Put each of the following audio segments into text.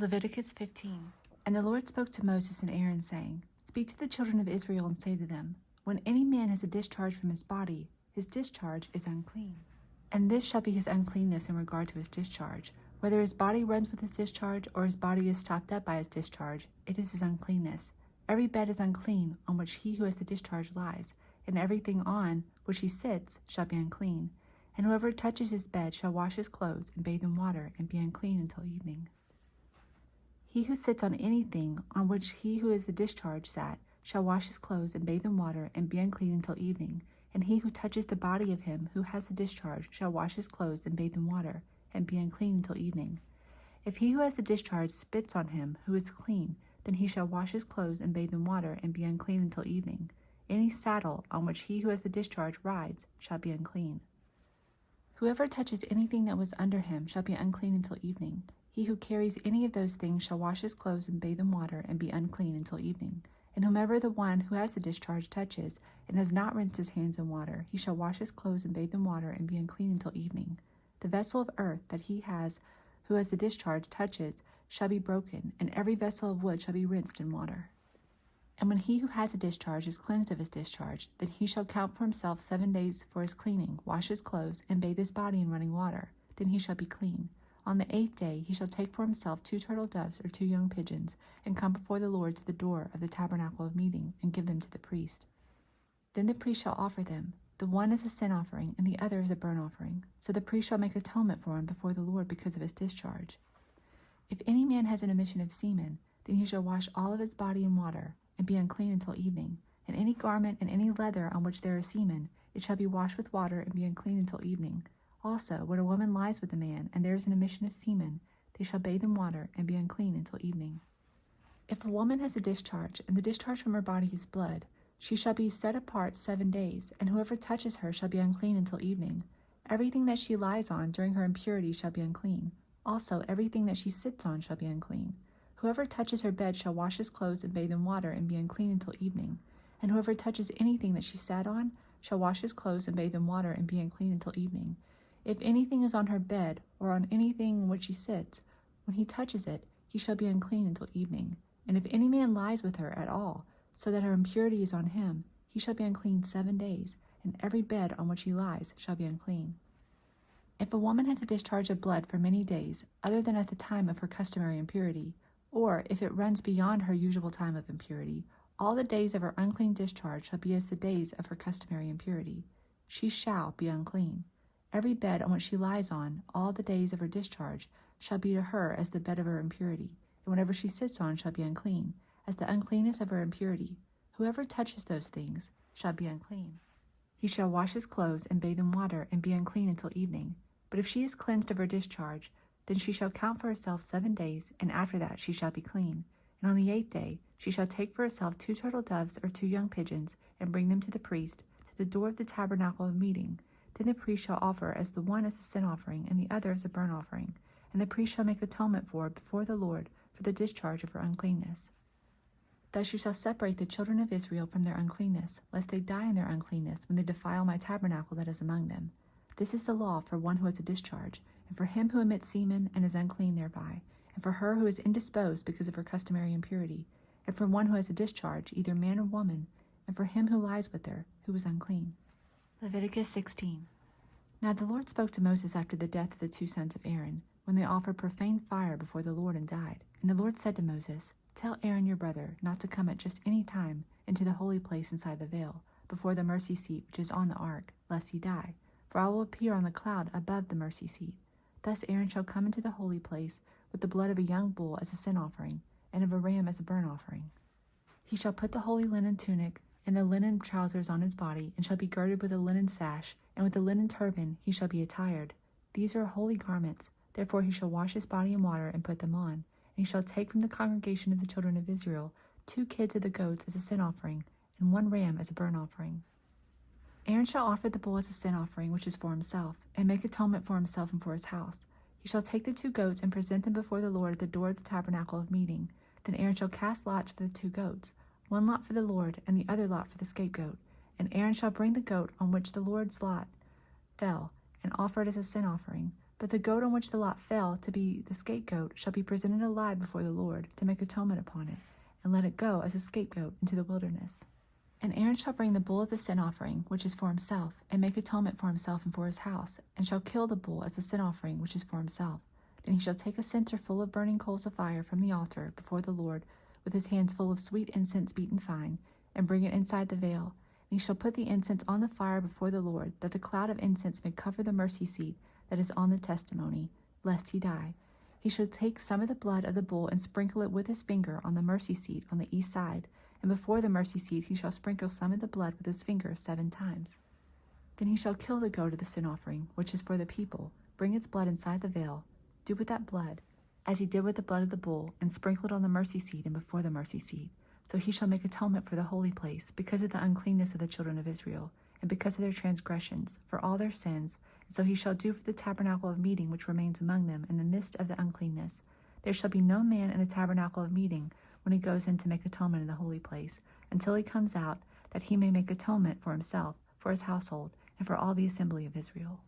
Leviticus 15. And the Lord spoke to Moses and Aaron, saying, Speak to the children of Israel and say to them, When any man has a discharge from his body, his discharge is unclean. And this shall be his uncleanness in regard to his discharge. Whether his body runs with his discharge, or his body is stopped up by his discharge, it is his uncleanness. Every bed is unclean on which he who has the discharge lies, and everything on which he sits shall be unclean. And whoever touches his bed shall wash his clothes and bathe in water and be unclean until evening. He who sits on anything on which he who is the discharge sat shall wash his clothes and bathe in water and be unclean until evening. And he who touches the body of him who has the discharge shall wash his clothes and bathe in water and be unclean until evening. If he who has the discharge spits on him who is clean, then he shall wash his clothes and bathe in water and be unclean until evening. Any saddle on which he who has the discharge rides shall be unclean. Whoever touches anything that was under him shall be unclean until evening. He who carries any of those things shall wash his clothes and bathe in water and be unclean until evening. And whomever the one who has the discharge touches and has not rinsed his hands in water, he shall wash his clothes and bathe in water and be unclean until evening. The vessel of earth that he has who has the discharge touches shall be broken, and every vessel of wood shall be rinsed in water. And when he who has a discharge is cleansed of his discharge, then he shall count for himself 7 days for his cleaning, wash his clothes, and bathe his body in running water. Then he shall be clean. On the 8th day he shall take for himself 2 turtle doves or 2 young pigeons, and come before the Lord to the door of the tabernacle of meeting, and give them to the priest. Then the priest shall offer them. The one is a sin offering, and the other is a burnt offering. So the priest shall make atonement for him before the Lord because of his discharge. If any man has an emission of semen, then he shall wash all of his body in water, and be unclean until evening. And any garment and any leather on which there is semen, it shall be washed with water and be unclean until evening. Also, when a woman lies with a man, and there is an emission of semen, they shall bathe in water and be unclean until evening. If a woman has a discharge, and the discharge from her body is blood, she shall be set apart 7 days, and whoever touches her shall be unclean until evening. Everything that she lies on during her impurity shall be unclean. Also, everything that she sits on shall be unclean. Whoever touches her bed shall wash his clothes and bathe in water and be unclean until evening. And whoever touches anything that she sat on shall wash his clothes and bathe in water and be unclean until evening. If anything is on her bed or on anything on which she sits, when he touches it, he shall be unclean until evening. And if any man lies with her at all, so that her impurity is on him, he shall be unclean 7 days, and every bed on which he lies shall be unclean. If a woman has a discharge of blood for many days, other than at the time of her customary impurity, or if it runs beyond her usual time of impurity, all the days of her unclean discharge shall be as the days of her customary impurity. She shall be unclean. Every bed on which she lies on, all the days of her discharge, shall be to her as the bed of her impurity, and whatever she sits on shall be unclean, as the uncleanness of her impurity. Whoever touches those things shall be unclean. He shall wash his clothes and bathe in water and be unclean until evening. But if she is cleansed of her discharge, then she shall count for herself 7 days, and after that she shall be clean. And on the 8th day she shall take for herself 2 turtle doves or 2 young pigeons, and bring them to the priest, to the door of the tabernacle of meeting. Then the priest shall offer as the one as a sin offering, and the other as a burnt offering. And the priest shall make atonement for her before the Lord for the discharge of her uncleanness. Thus you shall separate the children of Israel from their uncleanness, lest they die in their uncleanness when they defile my tabernacle that is among them. This is the law for one who has a discharge, and for him who emits semen and is unclean thereby, and for her who is indisposed because of her customary impurity, and for one who has a discharge, either man or woman, and for him who lies with her, who is unclean. Leviticus 16. Now the Lord spoke to Moses after the death of the 2 sons of Aaron, when they offered profane fire before the Lord and died. And the Lord said to Moses, Tell Aaron your brother not to come at just any time into the holy place inside the veil, before the mercy seat which is on the ark, lest he die. For I will appear on the cloud above the mercy seat. Thus Aaron shall come into the holy place with the blood of a young bull as a sin offering, and of a ram as a burnt offering. He shall put the holy linen tunic and the linen trousers on his body, and shall be girded with a linen sash, and with a linen turban he shall be attired. These are holy garments. Therefore he shall wash his body in water and put them on. And he shall take from the congregation of the children of Israel 2 kids of the goats as a sin offering, and 1 ram as a burnt offering. Aaron shall offer the bull as a sin offering, which is for himself, and make atonement for himself and for his house. He shall take the 2 goats and present them before the Lord at the door of the tabernacle of meeting. Then Aaron shall cast lots for the 2 goats, 1 lot for the Lord, and the other lot for the scapegoat. And Aaron shall bring the goat on which the Lord's lot fell, and offer it as a sin offering, But the goat on which the lot fell to be the scapegoat shall be presented alive before the Lord to make atonement upon it, and let it go as a scapegoat into the wilderness. And Aaron shall bring the bull of the sin offering, which is for himself, and make atonement for himself and for his house, and shall kill the bull as a sin offering, which is for himself. Then he shall take a censer full of burning coals of fire from the altar before the Lord, with his hands full of sweet incense beaten fine, and bring it inside the veil. And he shall put the incense on the fire before the Lord, that the cloud of incense may cover the mercy seat that is on the testimony, lest he die. He shall take some of the blood of the bull and sprinkle it with his finger on the mercy seat on the east side, and before the mercy seat he shall sprinkle some of the blood with his finger 7 times. Then he shall kill the goat of the sin offering, which is for the people, bring its blood inside the veil, do with that blood as he did with the blood of the bull, and sprinkle it on the mercy seat and before the mercy seat. So he shall make atonement for the holy place, because of the uncleanness of the children of Israel, and because of their transgressions, for all their sins. And so he shall do for the tabernacle of meeting which remains among them in the midst of the uncleanness. There shall be no man in the tabernacle of meeting when he goes in to make atonement in the holy place, until he comes out, that he may make atonement for himself, for his household, and for all the assembly of Israel.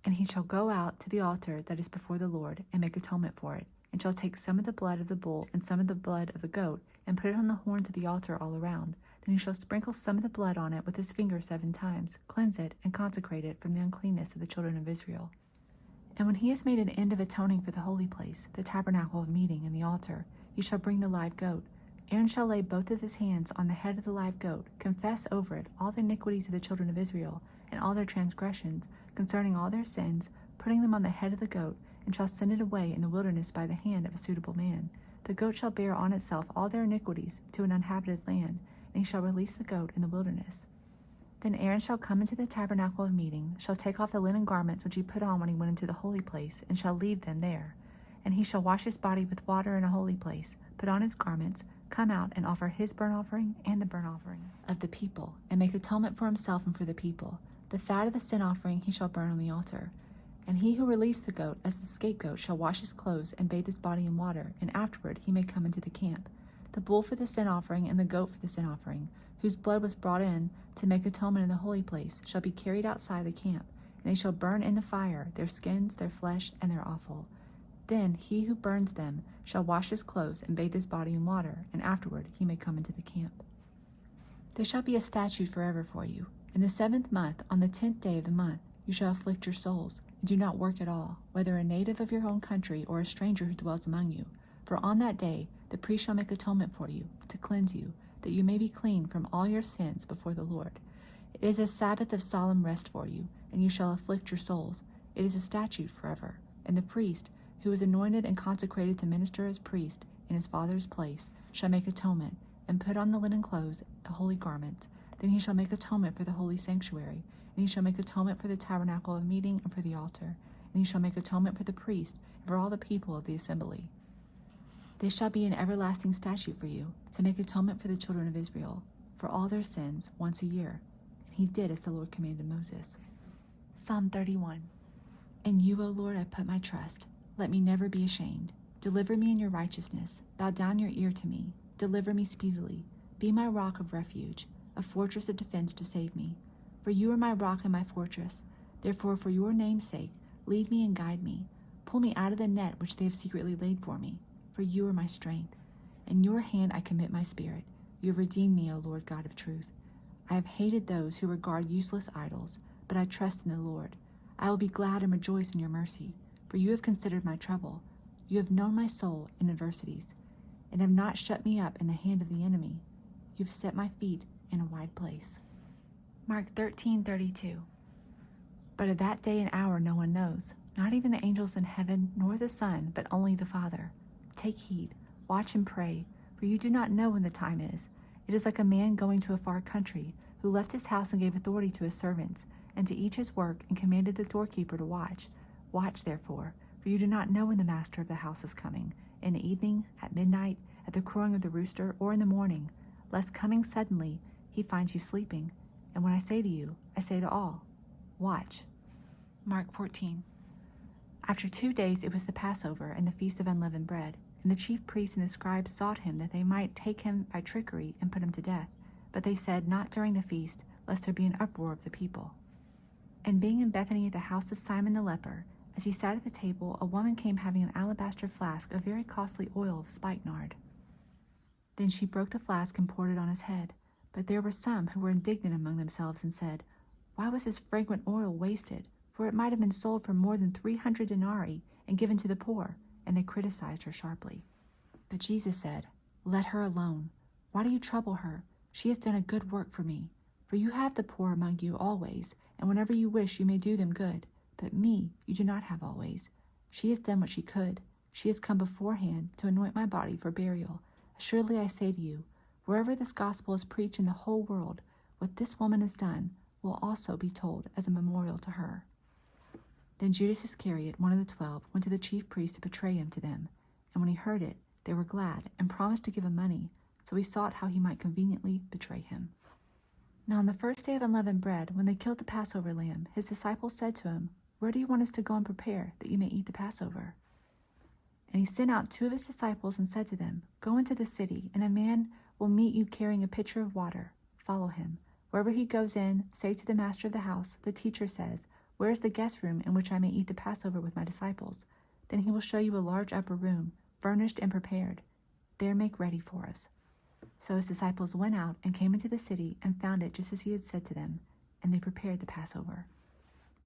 And he shall go out to the altar that is before the Lord, and make atonement for it, and shall take some of the blood of the bull and some of the blood of the goat, and put it on the horns of the altar all around. Then he shall sprinkle some of the blood on it with his finger 7 times, cleanse it, and consecrate it from the uncleanness of the children of Israel. And when he has made an end of atoning for the holy place, the tabernacle of meeting, and the altar, he shall bring the live goat. Aaron shall lay both of his hands on the head of the live goat, confess over it all the iniquities of the children of Israel, and all their transgressions, concerning all their sins, putting them on the head of the goat, and shall send it away in the wilderness by the hand of a suitable man. The goat shall bear on itself all their iniquities to an uninhabited land, and he shall release the goat in the wilderness. Then Aaron shall come into the tabernacle of meeting, shall take off the linen garments which he put on when he went into the holy place, and shall leave them there. And he shall wash his body with water in a holy place, put on his garments, come out and offer his burnt offering and the burnt offering of the people, and make atonement for himself and for the people. The fat of the sin offering he shall burn on the altar. And he who released the goat as the scapegoat shall wash his clothes and bathe his body in water, and afterward he may come into the camp. The bull for the sin offering and the goat for the sin offering, whose blood was brought in to make atonement in the holy place, shall be carried outside the camp, and they shall burn in the fire their skins, their flesh, and their offal. Then he who burns them shall wash his clothes and bathe his body in water, and afterward he may come into the camp. There shall be a statute forever for you. In the 7th month, on the 10th day of the month, you shall afflict your souls, and do not work at all, whether a native of your own country or a stranger who dwells among you. For on that day the priest shall make atonement for you, to cleanse you, that you may be clean from all your sins before the Lord. It is a Sabbath of solemn rest for you, and you shall afflict your souls. It is a statute forever. And the priest, who is anointed and consecrated to minister as priest in his father's place, shall make atonement, and put on the linen clothes, the holy garments. Then he shall make atonement for the holy sanctuary, and he shall make atonement for the tabernacle of meeting and for the altar, and he shall make atonement for the priest and for all the people of the assembly. This shall be an everlasting statute for you, to make atonement for the children of Israel, for all their sins once a year. And he did as the Lord commanded Moses. Psalm 31. In you, O Lord, I put my trust. Let me never be ashamed. Deliver me in your righteousness. Bow down your ear to me. Deliver me speedily. Be my rock of refuge, a fortress of defense to save me. For you are my rock and my fortress. Therefore, for your name's sake, lead me and guide me. Pull me out of the net which they have secretly laid for me. For you are my strength. In your hand I commit my spirit. You have redeemed me, O Lord God of truth. I have hated those who regard useless idols, but I trust in the Lord. I will be glad and rejoice in your mercy, for you have considered my trouble. You have known my soul in adversities, and have not shut me up in the hand of the enemy. You have set my feet in a wide place. Mark 13:32. But of that day and hour no one knows, not even the angels in heaven, nor the Son, but only the Father. Take heed, watch and pray, for you do not know when the time is. It is like a man going to a far country, who left his house and gave authority to his servants, and to each his work, and commanded the doorkeeper to watch. Watch therefore, for you do not know when the master of the house is coming, in the evening, at midnight, at the crowing of the rooster, or in the morning, lest coming suddenly he finds you sleeping. And when I say to you, I say to all, watch. Mark 14. After 2 days it was the Passover and the feast of unleavened bread, and the chief priests and the scribes sought him that they might take him by trickery and put him to death. But they said, not during the feast, lest there be an uproar of the people. And being in Bethany at the house of Simon the leper, As he sat at the table, a woman came having an alabaster flask of very costly oil of spikenard. Then she broke the flask and poured it on his head. But there were some who were indignant among themselves and said, "Why was this fragrant oil wasted? For it might have been sold for more than 300 denarii and given to the poor." And they criticized her sharply. But Jesus said, "Let her alone. Why do you trouble her? She has done a good work for me. For you have the poor among you always, and whenever you wish you may do them good. But me you do not have always. She has done what she could. She has come beforehand to anoint my body for burial. Assuredly I say to you, wherever this gospel is preached in the whole world, what this woman has done will also be told as a memorial to her." Then Judas Iscariot, one of the 12, went to the chief priests to betray him to them. And when he heard it, they were glad and promised to give him money. So he sought how he might conveniently betray him. Now on the first day of unleavened bread, when they killed the Passover lamb, his disciples said to him, "Where do you want us to go and prepare, that you may eat the Passover?" And he sent out 2 of his disciples and said to them, "Go into the city, and a man will meet you carrying a pitcher of water. Follow him. Wherever he goes in, say to the master of the house, 'The teacher says, where is the guest room in which I may eat the Passover with my disciples?' Then he will show you a large upper room, furnished and prepared. There make ready for us." So his disciples went out and came into the city and found it just as he had said to them, and they prepared the Passover.